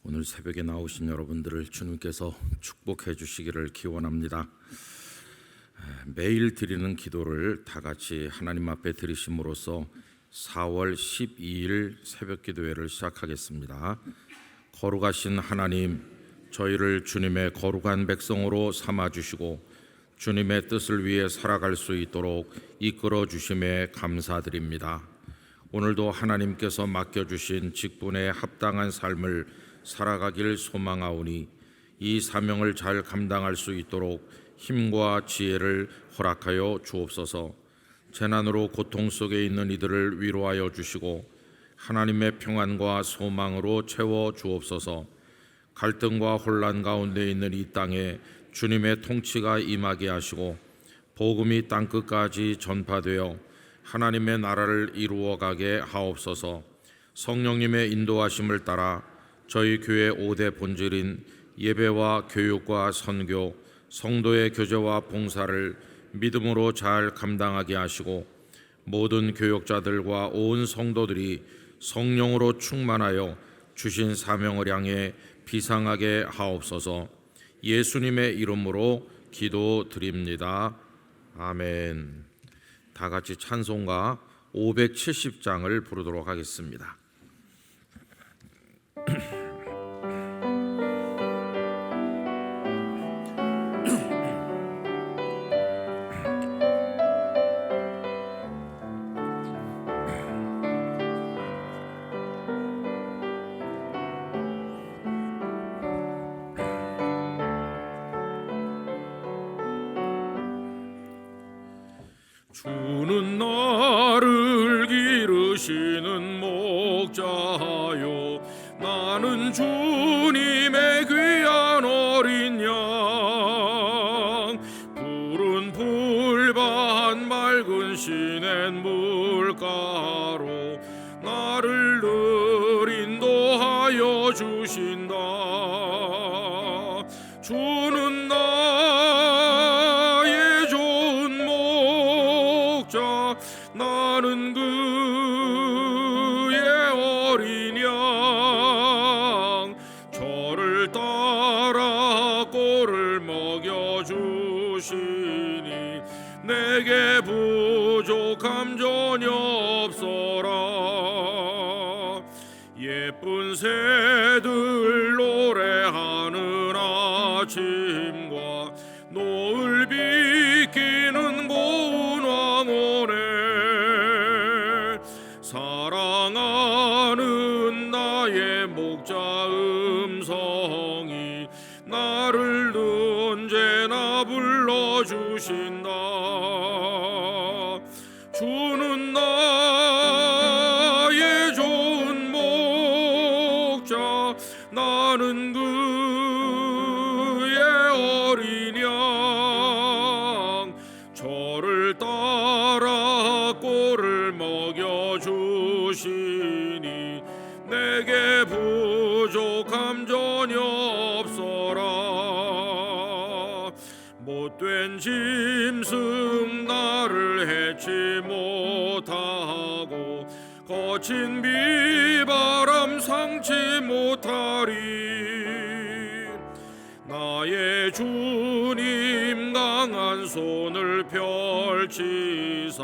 오늘 새벽에 나오신 여러분들을 주님께서 축복해 주시기를 기원합니다. 매일 드리는 기도를 다 같이 하나님 앞에 드리심으로써 4월 12일 새벽 기도회를 시작하겠습니다. 거룩하신 하나님, 저희를 주님의 거룩한 백성으로 삼아 주시고 주님의 뜻을 위해 살아갈 수 있도록 이끌어 주심에 감사드립니다. 오늘도 하나님께서 맡겨주신 직분에 합당한 삶을 살아가길 소망하오니 이 사명을 잘 감당할 수 있도록 힘과 지혜를 허락하여 주옵소서. 재난으로 고통 속에 있는 이들을 위로하여 주시고 하나님의 평안과 소망으로 채워 주옵소서. 갈등과 혼란 가운데 있는 이 땅에 주님의 통치가 임하게 하시고 복음이 땅끝까지 전파되어 하나님의 나라를 이루어가게 하옵소서. 성령님의 인도하심을 따라 저희 교회 5대 본질인 예배와 교육과 선교, 성도의 교제와 봉사를 믿음으로 잘 감당하게 하시고 모든 교역자들과 온 성도들이 성령으로 충만하여 주신 사명을 향해 비상하게 하옵소서. 예수님의 이름으로 기도드립니다. 아멘. 다 같이 찬송가 570장을 부르도록 하겠습니다. 주는 나를 기르시는 목자요, 나는 주님의 귀한 어린 양. 푸른 풀밭 맑은 시냇 물가로 나를 늘 인도하여 주신다. 주는 나의 좋은 목자, 나는 그의 어린 양. 저를 따라 꼴을 먹여주시니 내게 부족함 전혀 없어라. 예쁜 새들 노래하는 아침과 노을 비키는 고운 황혼에 사랑하는 나의 목자 음성이 나를 언제나 불러주신다. 주는 나의 좋은 목자, 나는 그의 어린 양. 저를 따라 꼴을 먹여주시니 내게 부족함 전혀 없어라. 못된 짐승 나를 해치 못하고 거친 비바람 상치 못하리. 나의 주님 강한 손을 펼치사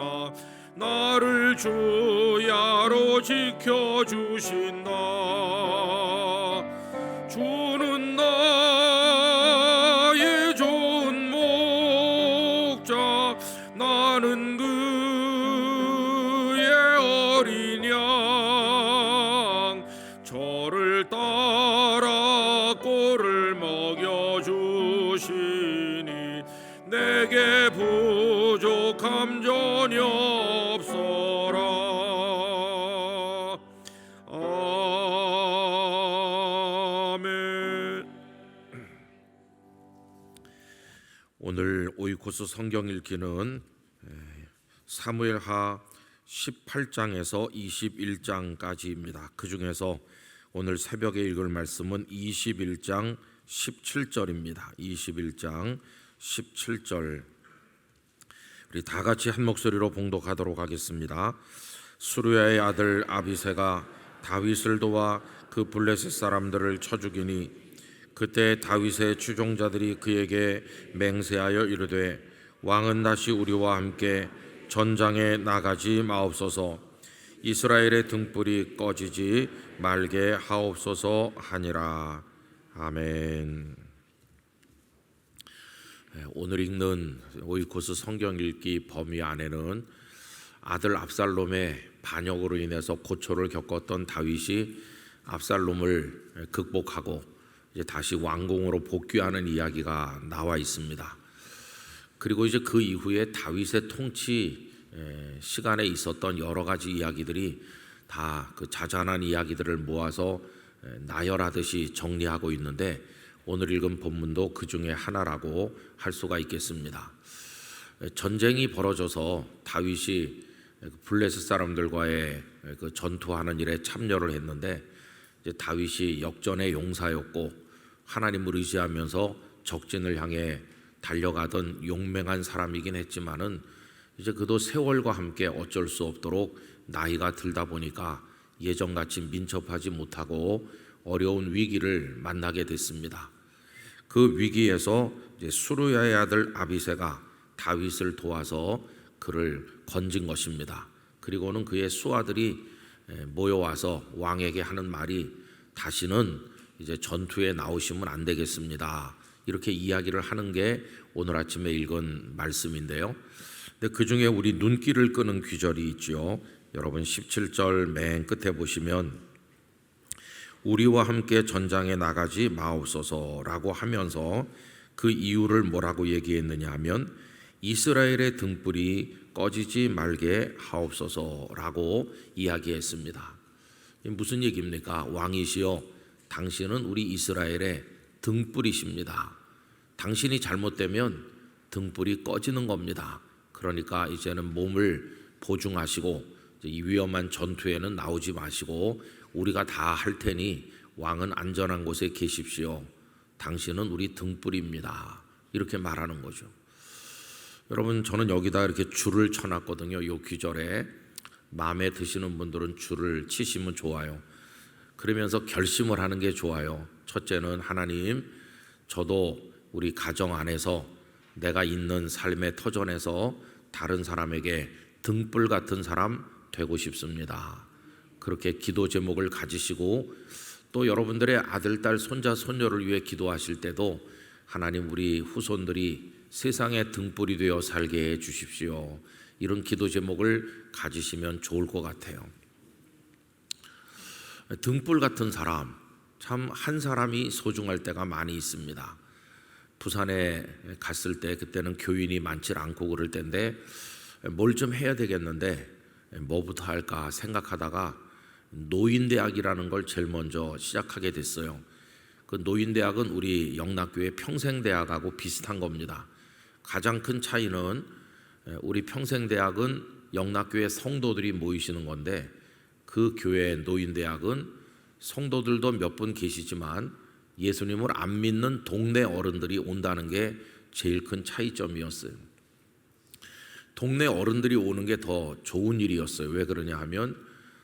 나를 주야로 지켜주신다. 주는 나의 좋은 목자, 나는 그의 어린 양. 저를 따라 꼴을 먹여주시니 내게 부족함 전혀 없어라. 아멘. 오늘 오이코스 성경 읽기는 사무엘하 18장에서 21장까지입니다. 그 중에서 오늘 새벽에 읽을 말씀은 21장 17절입니다. 21장 17절. 우리 다 같이 한 목소리로 봉독하도록 하겠습니다. 수르야의 아들 아비새가 다윗을 도와 그 블레셋 사람들을 쳐 죽이니 그때 다윗의 추종자들이 그에게 맹세하여 이르되 왕은 다시 우리와 함께 전장에 나가지 마옵소서. 이스라엘의 등불이 꺼지지 말게 하옵소서 하니라. 아멘. 오늘 읽는 오이코스 성경 읽기 범위 안에는 아들 압살롬의 반역으로 인해서 고초를 겪었던 다윗이 압살롬을 극복하고 이제 다시 왕궁으로 복귀하는 이야기가 나와 있습니다. 그리고 이제 그 이후에 다윗의 통치 시간에 있었던 여러 가지 이야기들이 다 그 자잘한 이야기들을 모아서 나열하듯이 정리하고 있는데 오늘 읽은 본문도 그 중에 하나라고 할 수가 있겠습니다. 전쟁이 벌어져서 다윗이 블레셋 사람들과의 그 전투하는 일에 참여를 했는데 이제 다윗이 역전의 용사였고 하나님을 의지하면서 적진을 향해 달려가던 용맹한 사람이긴 했지만은 이제 그도 세월과 함께 어쩔 수 없도록 나이가 들다 보니까 예전같이 민첩하지 못하고 어려운 위기를 만나게 됐습니다. 그 위기에서 이제 수르야의 아들 아비새가 다윗을 도와서 그를 건진 것입니다. 그리고는 그의 수하들이 모여와서 왕에게 하는 말이 다시는 이제 전투에 나오시면 안 되겠습니다. 이렇게 이야기를 하는 게 오늘 아침에 읽은 말씀인데요. 근데 그 중에 우리 눈길을 끄는 귀절이 있죠. 여러분 17절 맨 끝에 보시면 우리와 함께 전장에 나가지 마옵소서라고 하면서 그 이유를 뭐라고 얘기했느냐 하면 이스라엘의 등불이 꺼지지 말게 하옵소서라고 이야기했습니다. 무슨 얘기입니까? 왕이시여 당신은 우리 이스라엘의 등불이십니다. 당신이 잘못되면 등불이 꺼지는 겁니다. 그러니까 이제는 몸을 보증하시고 이 위험한 전투에는 나오지 마시고 우리가 다 할 테니 왕은 안전한 곳에 계십시오. 당신은 우리 등불입니다. 이렇게 말하는 거죠. 여러분 저는 여기다 이렇게 줄을 쳐놨거든요. 이 귀절에 마음에 드시는 분들은 줄을 치시면 좋아요. 그러면서 결심을 하는 게 좋아요. 첫째는 하나님, 저도 우리 가정 안에서 내가 있는 삶의 터전에서 다른 사람에게 등불 같은 사람 되고 싶습니다. 그렇게 기도 제목을 가지시고 또 여러분들의 아들, 딸, 손자, 손녀를 위해 기도하실 때도 하나님 우리 후손들이 세상의 등불이 되어 살게 해 주십시오. 이런 기도 제목을 가지시면 좋을 것 같아요. 등불 같은 사람, 참 한 사람이 소중할 때가 많이 있습니다. 부산에 갔을 때 그때는 교인이 많지 않고 그럴 때인데 뭘 좀 해야 되겠는데 뭐부터 할까 생각하다가 노인대학이라는 걸 제일 먼저 시작하게 됐어요. 그 노인대학은 우리 영락교회 평생대학하고 비슷한 겁니다. 가장 큰 차이는 우리 평생대학은 영락교회 성도들이 모이시는 건데 그 교회 노인대학은 성도들도 몇 분 계시지만 예수님을 안 믿는 동네 어른들이 온다는 게 제일 큰 차이점이었어요. 동네 어른들이 오는 게 더 좋은 일이었어요. 왜 그러냐 하면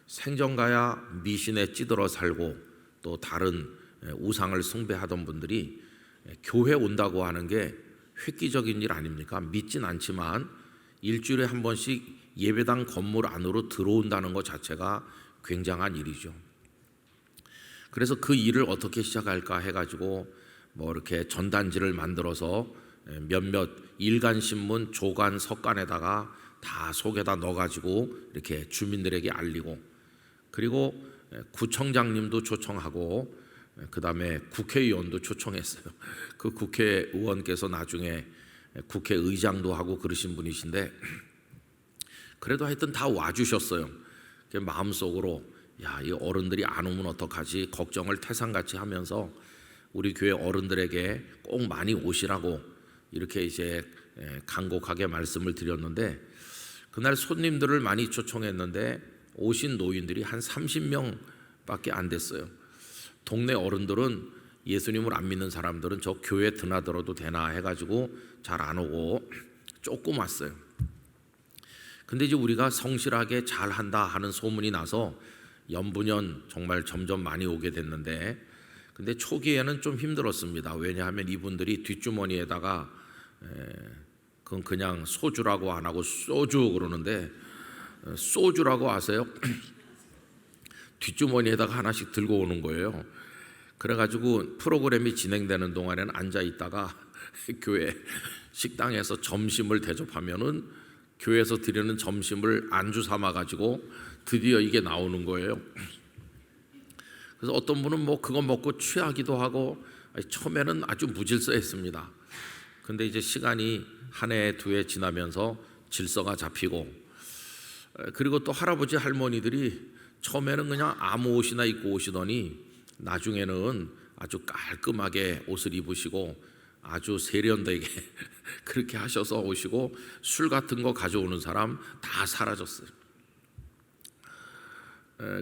생전가야 미신에 찌들어 살고 또 다른 우상을 숭배하던 분들이 교회 온다고 하는 게 획기적인 일 아닙니까? 믿진 않지만 일주일에 한 번씩 예배당 건물 안으로 들어온다는 것 자체가 굉장한 일이죠. 그래서 그 일을 어떻게 시작할까 해가지고 뭐 이렇게 전단지를 만들어서 몇몇 일간신문, 조간, 석간에다가 다 속에다 넣어가지고 이렇게 주민들에게 알리고 그리고 구청장님도 초청하고 그 다음에 국회의원도 초청했어요. 그 국회의원께서 나중에 국회의장도 하고 그러신 분이신데 그래도 하여튼 다 와주셨어요. 마음속으로 야, 이 어른들이 안 오면 어떡하지 걱정을 태산같이 하면서 우리 교회 어른들에게 꼭 많이 오시라고 이렇게 이제 간곡하게 말씀을 드렸는데 그날 손님들을 많이 초청했는데 오신 노인들이 한 30명밖에 안 됐어요. 동네 어른들은 예수님을 안 믿는 사람들은 저 교회 드나들어도 되나 해가지고 잘 안 오고 조금 왔어요. 근데 이제 우리가 성실하게 잘한다 하는 소문이 나서 연분연 정말 점점 많이 오게 됐는데, 근데 초기에는 좀 힘들었습니다. 왜냐하면 이분들이 뒷주머니에다가 그건 그냥 소주라고 안 하고 소주 그러는데, 소주라고 아세요? 뒷주머니에다가 하나씩 들고 오는 거예요. 그래가지고 프로그램이 진행되는 동안에는 앉아 있다가 교회 식당에서 점심을 대접하면은 교회에서 드리는 점심을 안주 삼아 가지고 드디어 이게 나오는 거예요. 그래서 어떤 분은 뭐 그거 먹고 취하기도 하고, 처음에는 아주 무질서했습니다. 근데 이제 시간이 한 해 두 해 지나면서 질서가 잡히고, 그리고 또 할아버지 할머니들이 처음에는 그냥 아무 옷이나 입고 오시더니 나중에는 아주 깔끔하게 옷을 입으시고 아주 세련되게 그렇게 하셔서 오시고, 술 같은 거 가져오는 사람 다 사라졌어요.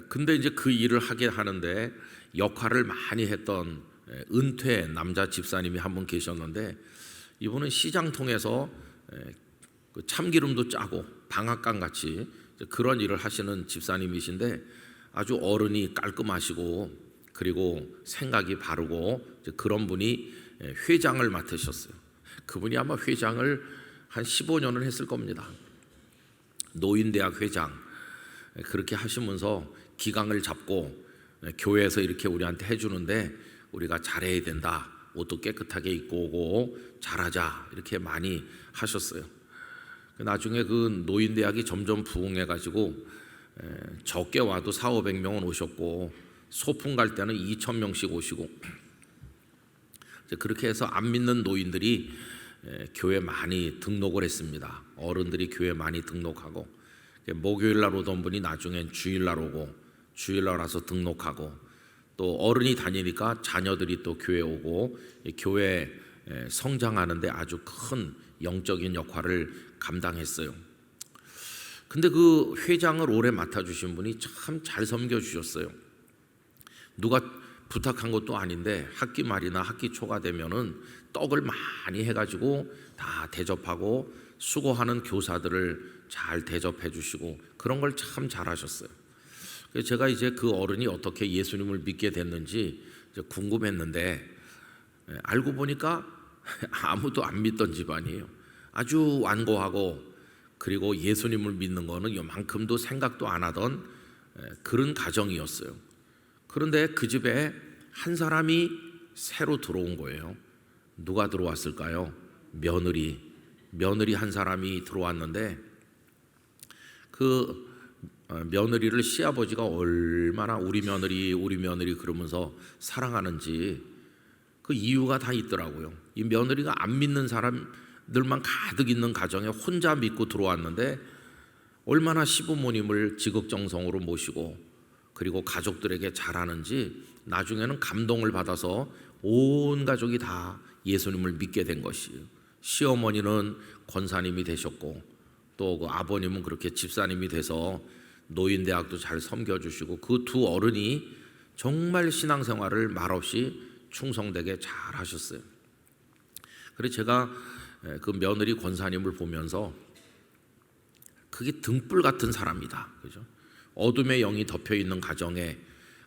근데 이제 그 일을 하게 하는데 역할을 많이 했던 은퇴 남자 집사님이 한 분 계셨는데, 이분은 시장 통해서 참기름도 짜고 방앗간 같이 그런 일을 하시는 집사님이신데, 아주 어른이 깔끔하시고 그리고 생각이 바르고 그런 분이 회장을 맡으셨어요. 그분이 아마 회장을 한 15년을 했을 겁니다. 노인대학 회장. 그렇게 하시면서 기강을 잡고 교회에서 이렇게 우리한테 해주는데 우리가 잘해야 된다, 옷도 깨끗하게 입고 오고 잘하자, 이렇게 많이 하셨어요. 나중에 그 노인대학이 점점 부흥해가지고 적게 와도 400~500명은 오셨고, 소풍 갈 때는 2000명씩 오시고, 그렇게 해서 안 믿는 노인들이 교회 많이 등록을 했습니다. 어른들이 교회 많이 등록하고, 목요일 날 오던 분이 나중엔 주일 날 오고, 주일 날 와서 등록하고, 또 어른이 다니니까 자녀들이 또 교회 오고, 교회 성장하는데 아주 큰 영적인 역할을 감당했어요. 근데 그 회장을 오래 맡아주신 분이 참 잘 섬겨주셨어요. 누가 부탁한 것도 아닌데 학기 말이나 학기 초가 되면은 떡을 많이 해가지고 다 대접하고, 수고하는 교사들을 잘 대접해 주시고, 그런 걸 참 잘하셨어요. 그래서 제가 이제 그 어른이 어떻게 예수님을 믿게 됐는지 궁금했는데, 알고 보니까 아무도 안 믿던 집안이에요. 아주 완고하고, 그리고 예수님을 믿는 거는 요만큼도 생각도 안 하던 그런 가정이었어요. 그런데 그 집에 한 사람이 새로 들어온 거예요. 누가 들어왔을까요? 며느리 한 사람이 들어왔는데, 그 며느리를 시아버지가 얼마나 우리 며느리 그러면서 사랑하는지 그 이유가 다 있더라고요. 이 며느리가 안 믿는 사람들만 가득 있는 가정에 혼자 믿고 들어왔는데, 얼마나 시부모님을 지극정성으로 모시고 그리고 가족들에게 잘하는지 나중에는 감동을 받아서 온 가족이 다 예수님을 믿게 된 것이에요. 시어머니는 권사님이 되셨고, 또 그 아버님은 그렇게 집사님이 돼서 노인대학도 잘 섬겨주시고, 그 두 어른이 정말 신앙생활을 말없이 충성되게 잘 하셨어요. 그래서 제가 그 며느리 권사님을 보면서 그게 등불 같은 사람이다, 그죠? 어둠의 영이 덮여 있는 가정에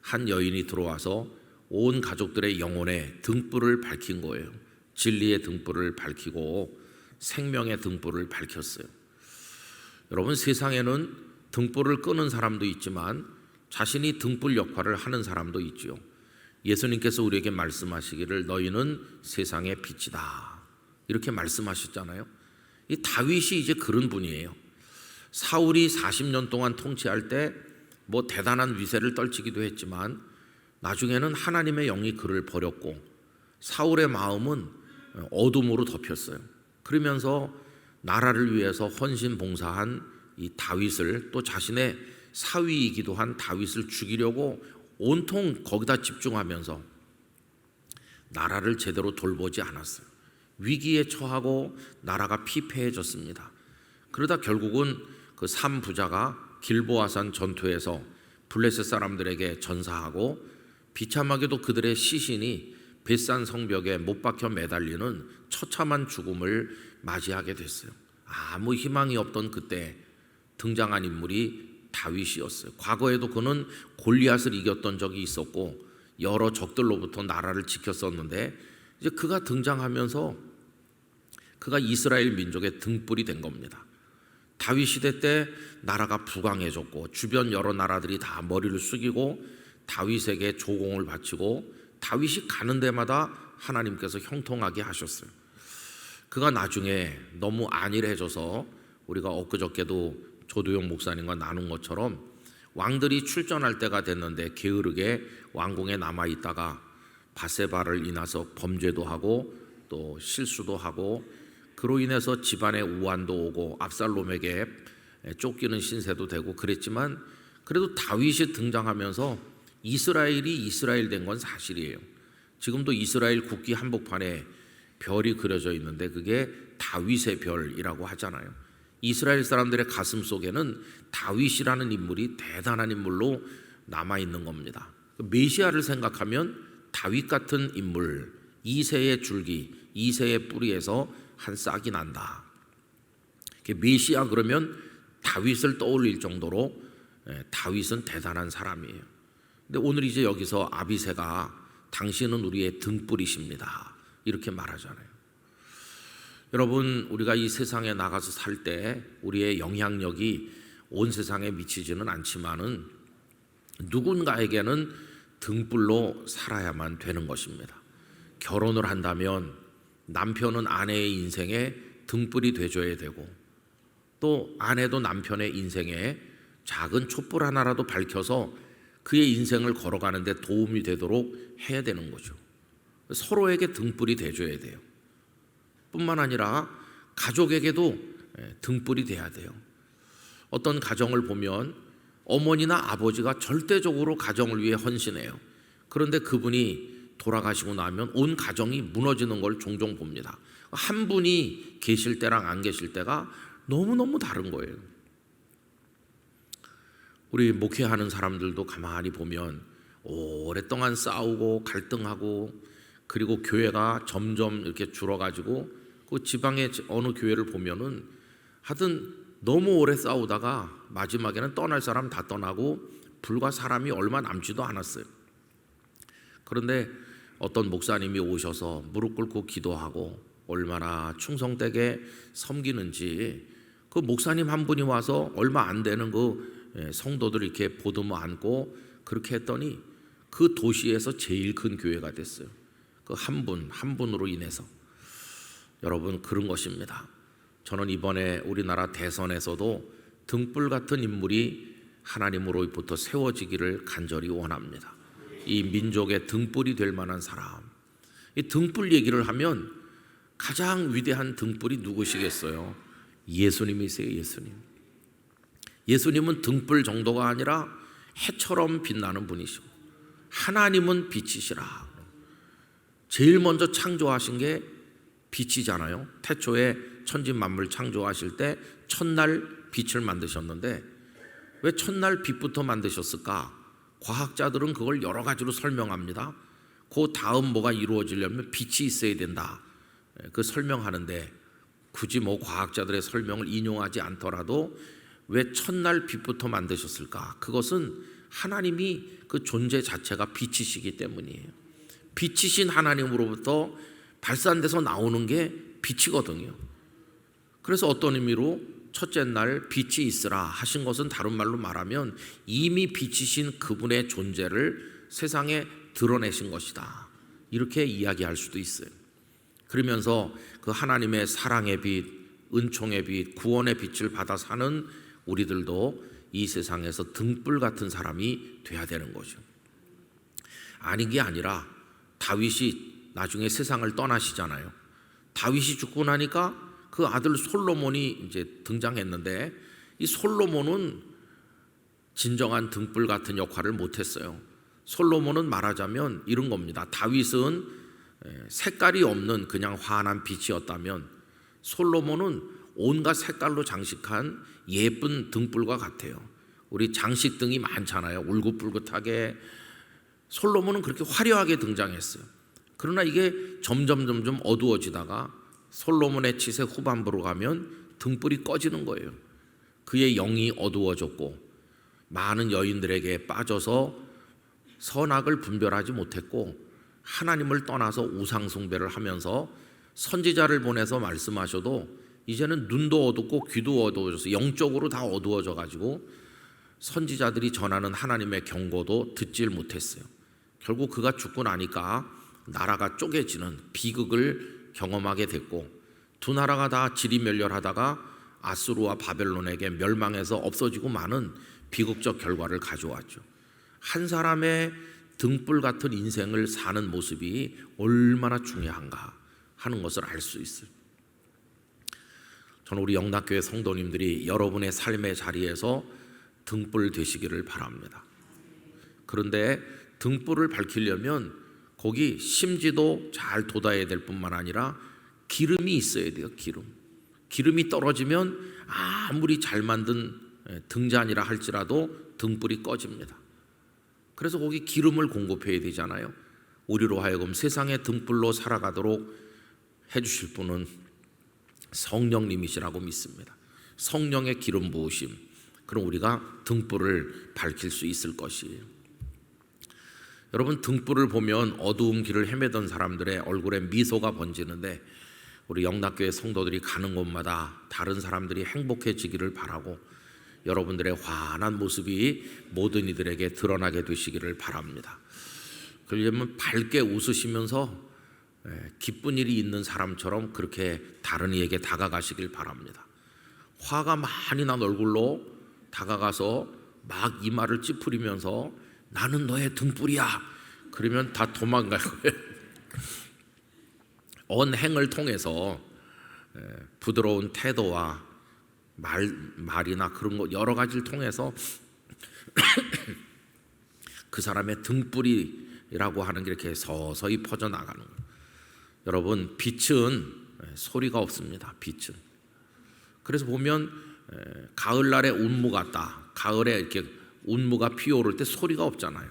한 여인이 들어와서 온 가족들의 영혼에 등불을 밝힌 거예요. 진리의 등불을 밝히고 생명의 등불을 밝혔어요. 여러분, 세상에는 등불을 끄는 사람도 있지만 자신이 등불 역할을 하는 사람도 있죠. 예수님께서 우리에게 말씀하시기를 너희는 세상의 빛이다, 이렇게 말씀하셨잖아요. 이 다윗이 이제 그런 분이에요. 사울이 40년 동안 통치할 때 뭐 대단한 위세를 떨치기도 했지만 나중에는 하나님의 영이 그를 버렸고, 사울의 마음은 어둠으로 덮였어요. 그러면서 나라를 위해서 헌신 봉사한 이 다윗을, 또 자신의 사위이기도 한 다윗을 죽이려고 온통 거기다 집중하면서 나라를 제대로 돌보지 않았어요. 위기에 처하고 나라가 피폐해졌습니다. 그러다 결국은 그 삼부자가 길보아산 전투에서 블레셋 사람들에게 전사하고, 비참하게도 그들의 시신이 벳산 성벽에 못 박혀 매달리는 처참한 죽음을 맞이하게 됐어요. 아무 희망이 없던 그때 등장한 인물이 다윗이었어요. 과거에도 그는 골리앗을 이겼던 적이 있었고 여러 적들로부터 나라를 지켰었는데 이제 그가 등장하면서 그가 이스라엘 민족의 등불이 된 겁니다. 다윗 시대 때 나라가 부강해졌고 주변 여러 나라들이 다 머리를 숙이고 다윗에게 조공을 바치고 다윗이 가는 데마다 하나님께서 형통하게 하셨어요. 그가 나중에 너무 안일해져서 우리가 엊그저께도 조도영 목사님과 나눈 것처럼 왕들이 출전할 때가 됐는데 게으르게 왕궁에 남아있다가 바세바를 인해서 범죄도 하고 또 실수도 하고 그로 인해서 집안에 우환도 오고 압살롬에게 쫓기는 신세도 되고 그랬지만 그래도 다윗이 등장하면서 이스라엘이 이스라엘 된 건 사실이에요. 지금도 이스라엘 국기 한복판에 별이 그려져 있는데 그게 다윗의 별이라고 하잖아요. 이스라엘 사람들의 가슴 속에는 다윗이라는 인물이 대단한 인물로 남아있는 겁니다. 메시아를 생각하면 다윗 같은 인물, 이새의 줄기, 이새의 뿌리에서 한 싹이 난다. 메시아 그러면 다윗을 떠올릴 정도로 다윗은 대단한 사람이에요. 근데 오늘 이제 여기서 아비새가 당신은 우리의 등불이십니다 이렇게 말하잖아요. 여러분, 우리가 이 세상에 나가서 살 때 우리의 영향력이 온 세상에 미치지는 않지만은 누군가에게는 등불로 살아야만 되는 것입니다. 결혼을 한다면 남편은 아내의 인생에 등불이 되줘야 되고 또 아내도 남편의 인생에 작은 촛불 하나라도 밝혀서 그의 인생을 걸어가는 데 도움이 되도록 해야 되는 거죠. 서로에게 등불이 돼줘야 돼요. 뿐만 아니라 가족에게도 등불이 돼야 돼요. 어떤 가정을 보면 어머니나 아버지가 절대적으로 가정을 위해 헌신해요. 그런데 그분이 돌아가시고 나면 온 가정이 무너지는 걸 종종 봅니다. 한 분이 계실 때랑 안 계실 때가 너무너무 다른 거예요. 우리 목회하는 사람들도 가만히 보면 오랫동안 싸우고 갈등하고 그리고 교회가 점점 이렇게 줄어가지고 그 지방의 어느 교회를 보면은 하여튼 너무 오래 싸우다가 마지막에는 떠날 사람 다 떠나고 불과 사람이 얼마 남지도 않았어요. 그런데 어떤 목사님이 오셔서 무릎 꿇고 기도하고 얼마나 충성되게 섬기는지 그 목사님 한 분이 와서 얼마 안 되는 그 성도들 이렇게 보듬어 안고 그렇게 했더니 그 도시에서 제일 큰 교회가 됐어요. 그 한 분으로 인해서. 여러분, 그런 것입니다. 저는 이번에 우리나라 대선에서도 등불 같은 인물이 하나님으로부터 세워지기를 간절히 원합니다. 이 민족의 등불이 될 만한 사람. 이 등불 얘기를 하면 가장 위대한 등불이 누구시겠어요? 예수님이세요. 예수님. 예수님은 등불 정도가 아니라 해처럼 빛나는 분이시고 하나님은 빛이시라. 제일 먼저 창조하신 게 빛이잖아요. 태초에 천지 만물 창조하실 때 첫날 빛을 만드셨는데 왜 첫날 빛부터 만드셨을까? 과학자들은 그걸 여러 가지로 설명합니다. 그 다음 뭐가 이루어지려면 빛이 있어야 된다. 그 설명하는데 굳이 뭐 과학자들의 설명을 인용하지 않더라도 왜 첫날 빛부터 만드셨을까? 그것은 하나님이 그 존재 자체가 빛이시기 때문이에요. 빛이신 하나님으로부터 발산돼서 나오는 게 빛이거든요. 그래서 어떤 의미로 첫째 날 빛이 있으라 하신 것은 다른 말로 말하면 이미 빛이신 그분의 존재를 세상에 드러내신 것이다. 이렇게 이야기할 수도 있어요. 그러면서 그 하나님의 사랑의 빛, 은총의 빛, 구원의 빛을 받아 사는 우리들도 이 세상에서 등불 같은 사람이 돼야 되는 거죠. 아닌 게 아니라 다윗이 나중에 세상을 떠나시잖아요. 다윗이 죽고 나니까 그 아들 솔로몬이 이제 등장했는데 이 솔로몬은 진정한 등불 같은 역할을 못했어요. 솔로몬은 말하자면 이런 겁니다. 다윗은 색깔이 없는 그냥 환한 빛이었다면 솔로몬은 온갖 색깔로 장식한 예쁜 등불과 같아요. 우리 장식등이 많잖아요. 울긋불긋하게. 솔로몬은 그렇게 화려하게 등장했어요. 그러나 이게 점점 어두워지다가 솔로몬의 치세 후반부로 가면 등불이 꺼지는 거예요. 그의 영이 어두워졌고 많은 여인들에게 빠져서 선악을 분별하지 못했고 하나님을 떠나서 우상 숭배를 하면서 선지자를 보내서 말씀하셔도 이제는 눈도 어둡고 귀도 어두워져서 영적으로 다 어두워져 가지고 선지자들이 전하는 하나님의 경고도 듣질 못했어요. 결국 그가 죽고 나니까 나라가 쪼개지는 비극을 경험하게 됐고 두 나라가 다 지리멸렬하다가 아수르와 바벨론에게 멸망해서 없어지고 마는 비극적 결과를 가져왔죠. 한 사람의 등불 같은 인생을 사는 모습이 얼마나 중요한가 하는 것을 알 수 있어요. 저는 우리 영락교회 성도님들이 여러분의 삶의 자리에서 등불 되시기를 바랍니다. 그런데 등불을 밝히려면 거기 심지도 잘 돋아야 될 뿐만 아니라 기름이 있어야 돼요. 기름이 떨어지면 아무리 잘 만든 등잔이라 할지라도 등불이 꺼집니다. 그래서 거기 기름을 공급해야 되잖아요. 우리로 하여금 세상의 등불로 살아가도록 해주실 분은 성령님이시라고 믿습니다. 성령의 기름 부으심, 그럼 우리가 등불을 밝힐 수 있을 것이에요. 여러분, 등불을 보면 어두운 길을 헤매던 사람들의 얼굴에 미소가 번지는데 우리 영락교회 성도들이 가는 곳마다 다른 사람들이 행복해지기를 바라고 여러분들의 환한 모습이 모든 이들에게 드러나게 되시기를 바랍니다. 그러려면 밝게 웃으시면서 기쁜 일이 있는 사람처럼 그렇게 다른 이에게 다가가시길 바랍니다. 화가 많이 난 얼굴로 다가가서 막 이마를 찌푸리면서 나는 너의 등불이야 그러면 다 도망갈 거예요. 언행을 통해서 부드러운 태도와 말이나 그런 거 여러 가지를 통해서 그 사람의 등불이라고 하는 게 이렇게 서서히 퍼져나가는 거예요. 여러분, 빛은 소리가 없습니다. 빛은. 그래서 보면 가을날에 운무 같다. 가을에 이렇게 운무가 피어오를 때 소리가 없잖아요.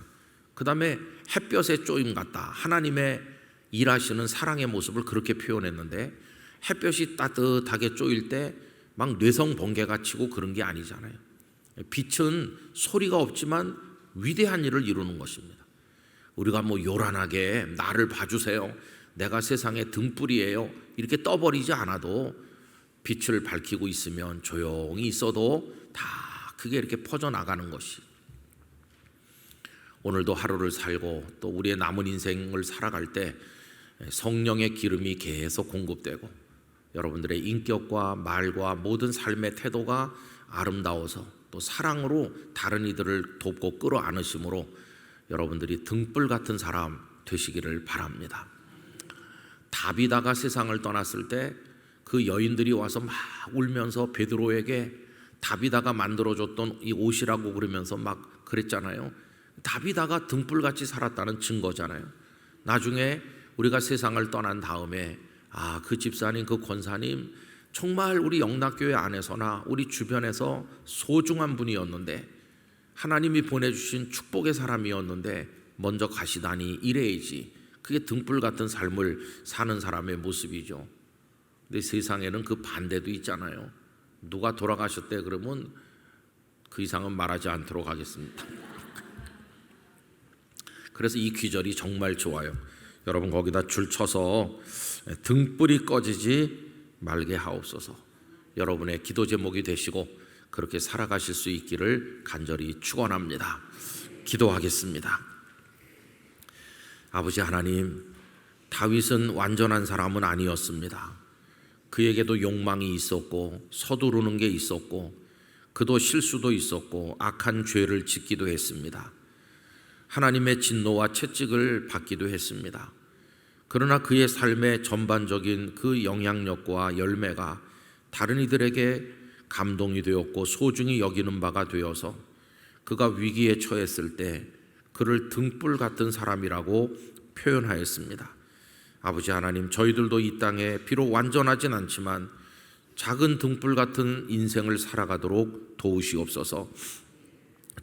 그 다음에 햇볕의 쪼임 같다. 하나님의 일하시는 사랑의 모습을 그렇게 표현했는데 햇볕이 따뜻하게 쪼일 때 막 뇌성 번개가 치고 그런 게 아니잖아요. 빛은 소리가 없지만 위대한 일을 이루는 것입니다. 우리가 뭐 요란하게 나를 봐주세요, 내가 세상의 등불이에요 이렇게 떠버리지 않아도 빛을 밝히고 있으면 조용히 있어도 다 그게 이렇게 퍼져나가는 것이, 오늘도 하루를 살고 또 우리의 남은 인생을 살아갈 때 성령의 기름이 계속 공급되고 여러분들의 인격과 말과 모든 삶의 태도가 아름다워서 또 사랑으로 다른 이들을 돕고 끌어안으심으로 여러분들이 등불 같은 사람 되시기를 바랍니다. 다비다가 세상을 떠났을 때 그 여인들이 와서 막 울면서 베드로에게 다비다가 만들어줬던 이 옷이라고 그러면서 막 그랬잖아요. 다비다가 등불같이 살았다는 증거잖아요. 나중에 우리가 세상을 떠난 다음에 그 집사님, 그 권사님 정말 우리 영락교회 안에서나 우리 주변에서 소중한 분이었는데 하나님이 보내주신 축복의 사람이었는데 먼저 가시다니 이래야지. 그게 등불 같은 삶을 사는 사람의 모습이죠. 근데 세상에는 그 반대도 있잖아요. 누가 돌아가셨대 그러면 그 이상은 말하지 않도록 하겠습니다. 그래서 이 귀절이 정말 좋아요. 여러분 거기다 줄 쳐서 등불이 꺼지지 말게 하옵소서. 여러분의 기도 제목이 되시고 그렇게 살아가실 수 있기를 간절히 축원합니다. 기도하겠습니다. 아버지 하나님, 다윗은 완전한 사람은 아니었습니다. 그에게도 욕망이 있었고 서두르는 게 있었고 그도 실수도 있었고 악한 죄를 짓기도 했습니다. 하나님의 진노와 채찍을 받기도 했습니다. 그러나 그의 삶의 전반적인 그 영향력과 열매가 다른 이들에게 감동이 되었고 소중히 여기는 바가 되어서 그가 위기에 처했을 때 그를 등불 같은 사람이라고 표현하였습니다. 아버지 하나님, 저희들도 이 땅에 비록 완전하진 않지만 작은 등불 같은 인생을 살아가도록 도우시옵소서.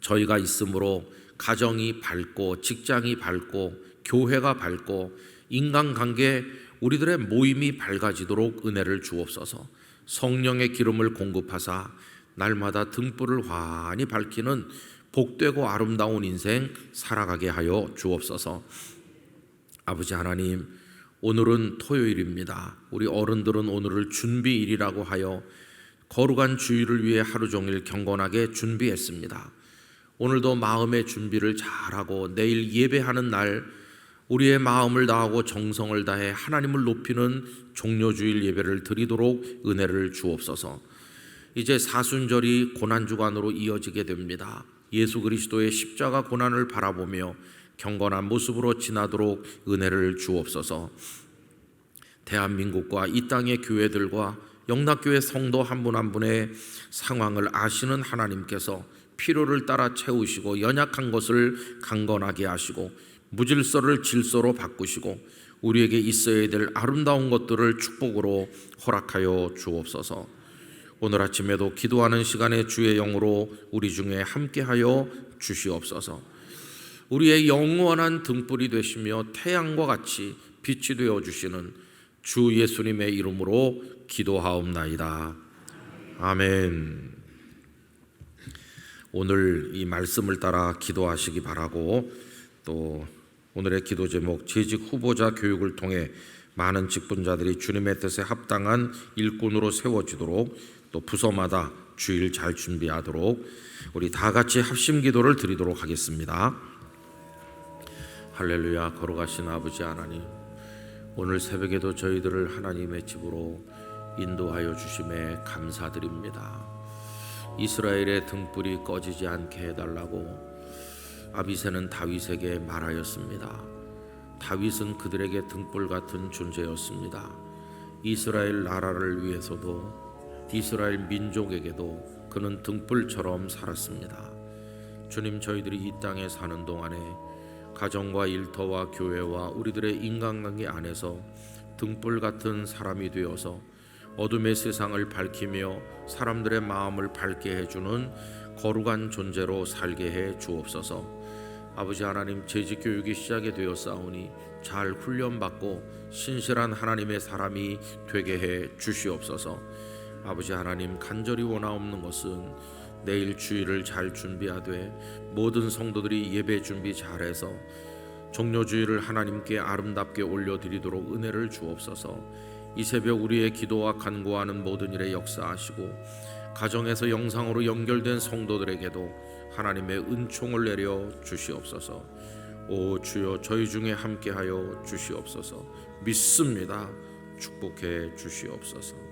저희가 있으므로 가정이 밝고 직장이 밝고 교회가 밝고 인간관계 우리들의 모임이 밝아지도록 은혜를 주옵소서. 성령의 기름을 공급하사 날마다 등불을 환히 밝히는 복되고 아름다운 인생 살아가게 하여 주옵소서. 아버지 하나님, 오늘은 토요일입니다. 우리 어른들은 오늘을 준비일이라고 하여 거룩한 주일을 위해 하루 종일 경건하게 준비했습니다. 오늘도 마음의 준비를 잘하고 내일 예배하는 날 우리의 마음을 다하고 정성을 다해 하나님을 높이는 종료주일 예배를 드리도록 은혜를 주옵소서. 이제 사순절이 고난주간으로 이어지게 됩니다. 예수 그리스도의 십자가 고난을 바라보며 경건한 모습으로 지나도록 은혜를 주옵소서. 대한민국과 이 땅의 교회들과 영락교회 성도 한 분 한 분의 상황을 아시는 하나님께서 필요를 따라 채우시고 연약한 것을 강건하게 하시고 무질서를 질서로 바꾸시고 우리에게 있어야 될 아름다운 것들을 축복으로 허락하여 주옵소서. 오늘 아침에도 기도하는 시간에 주의 영으로 우리 중에 함께하여 주시옵소서. 우리의 영원한 등불이 되시며 태양과 같이 빛이 되어 주시는 주 예수님의 이름으로 기도하옵나이다. 아멘. 오늘 이 말씀을 따라 기도하시기 바라고, 또 오늘의 기도 제목, 재직 후보자 교육을 통해 많은 직분자들이 주님의 뜻에 합당한 일꾼으로 세워지도록, 또 부서마다 주일 잘 준비하도록 우리 다 같이 합심 기도를 드리도록 하겠습니다. 할렐루야. 거룩하신 아버지 하나님, 오늘 새벽에도 저희들을 하나님의 집으로 인도하여 주심에 감사드립니다. 이스라엘의 등불이 꺼지지 않게 해달라고 아비새는 다윗에게 말하였습니다. 다윗은 그들에게 등불 같은 존재였습니다. 이스라엘 나라를 위해서도 이스라엘 민족에게도 그는 등불처럼 살았습니다. 주님, 저희들이 이 땅에 사는 동안에 가정과 일터와 교회와 우리들의 인간관계 안에서 등불 같은 사람이 되어서 어둠의 세상을 밝히며 사람들의 마음을 밝게 해주는 거룩한 존재로 살게 해 주옵소서. 아버지 하나님, 재직 교육이 시작이 되었사오니 잘 훈련받고 신실한 하나님의 사람이 되게 해 주시옵소서. 아버지 하나님, 간절히 원하옵는 것은 내일 주일을 잘 준비하되 모든 성도들이 예배 준비 잘해서 종료주일을 하나님께 아름답게 올려드리도록 은혜를 주옵소서. 이 새벽 우리의 기도와 간구하는 모든 일에 역사하시고 가정에서 영상으로 연결된 성도들에게도 하나님의 은총을 내려 주시옵소서. 오 주여, 저희 중에 함께하여 주시옵소서. 믿습니다. 축복해 주시옵소서.